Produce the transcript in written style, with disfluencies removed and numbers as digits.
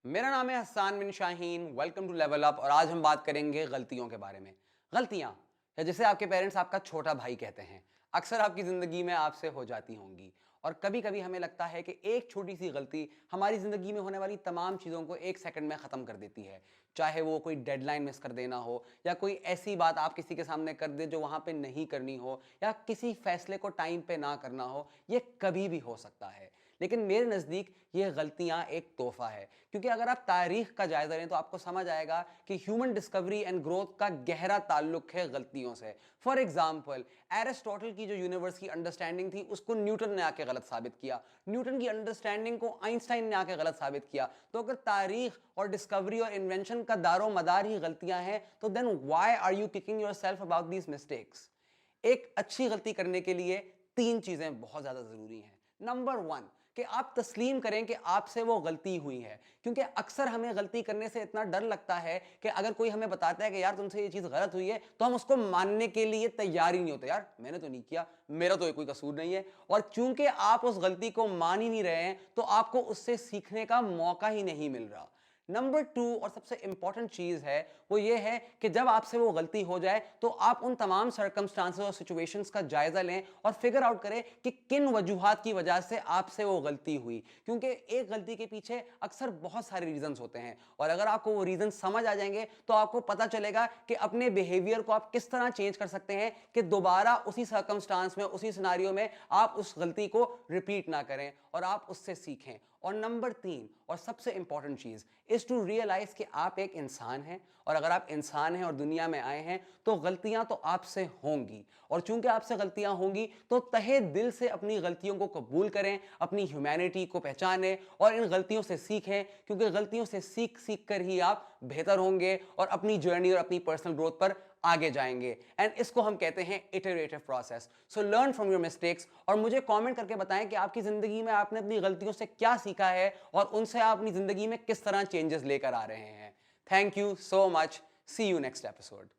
मेरा नाम है Hassan bin Shaheen. Welcome to level up. और आज हम बात करेंगे गलतियों के बारे में। गलतियां, या जिसे आपके पेरेंट्स आपका छोटा भाई कहते हैं, अक्सर आपकी ज़िंदगी में आपसे हो जाती होंगी। और कभी कभी हमें लगता है कि एक छोटी सी गलती हमारी ज़िंदगी में होने वाली तमाम चीज़ों को एक सेकंड में ख़त्म कर देती है। चाहे वो कोई डेडलाइन मिस कर देना हो, या कोई ऐसी बात आप किसी के सामने कर दे जो वहाँ पे नहीं करनी हो, या किसी फैसले को टाइम पे ना करना हो। ये कभी भी हो सकता है। लेकिन मेरे नज़दीक ये गलतियां एक तोहफा है, क्योंकि अगर आप तारीख का जायजा लें तो आपको समझ आएगा कि ह्यूमन डिस्कवरी एंड ग्रोथ का गहरा ताल्लुक है गलतियों से। फॉर एग्जाम्पल, एरिस्टोटल की जो यूनिवर्स की अंडरस्टैंडिंग थी उसको न्यूटन ने आके गलत साबित किया। न्यूटन की अंडरस्टैंडिंग को आइंस्टाइन ने आके गलत साबित किया। तो अगर तारीख और डिस्कवरी और इन्वेंशन का दारो मदार ही गलतियां हैं, तो then why are you kicking yourself about these mistakes? एक अच्छी गलती करने के लिए तीन चीजें बहुत ज्यादा जरूरी हैं। नंबर वन, कि आप तस्लीम करें कि आपसे वो गलती हुई है। क्योंकि अक्सर हमें गलती करने से इतना डर लगता है कि अगर कोई हमें बताता है कि यार तुमसे ये चीज गलत हुई है, तो हम उसको मानने के लिए तैयार ही नहीं होते। यार मैंने तो नहीं किया, मेरा तो कोई कसूर नहीं है। और चूंकि आप उस गलती को मान ही नहीं रहे हैं, तो आपको उससे सीखने का मौका ही नहीं मिल रहा। नंबर टू, और सबसे इंपॉर्टेंट चीज है, वो ये है कि जब आपसे वो गलती हो जाए तो आप उन तमाम सर्कमस्टांसेस और सिचुएशंस का जायजा लें और फिगर आउट करें कि किन वजूहात की वजह से आपसे वो गलती हुई। क्योंकि एक गलती के पीछे अक्सर बहुत सारे रीजंस होते हैं, और अगर आपको वो रीजन समझ आ जाएंगे तो आपको पता चलेगा कि अपने बिहेवियर को आप किस तरह चेंज कर सकते हैं कि दोबारा उसी सर्कमस्टांस में, उसी सिनारियो में आप उस गलती को रिपीट ना करें और आप उससे सीखें। और नंबर तीन, और सबसे इंपॉर्टेंट चीज इज टू रियलाइज कि आप एक इंसान हैं, और अगर आप इंसान हैं और दुनिया में आए हैं तो गलतियां तो आपसे होंगी। और चूंकि आपसे गलतियां होंगी तो तहे दिल से अपनी गलतियों को कबूल करें, अपनी ह्यूमैनिटी को पहचानें और इन गलतियों से सीखें। क्योंकि गलतियों से सीख सीख कर ही आप बेहतर होंगे और अपनी जर्नी और अपनी पर्सनल ग्रोथ पर आगे जाएंगे। एंड इसको हम कहते हैं iterative process. So learn from your mistakes, और मुझे कमेंट करके बताएं कि आपकी जिंदगी में आपने अपनी गलतियों से क्या सीखा है और उनसे आप अपनी जिंदगी में किस तरह चेंजेस लेकर आ रहे हैं। Thank you so much. See you next episode.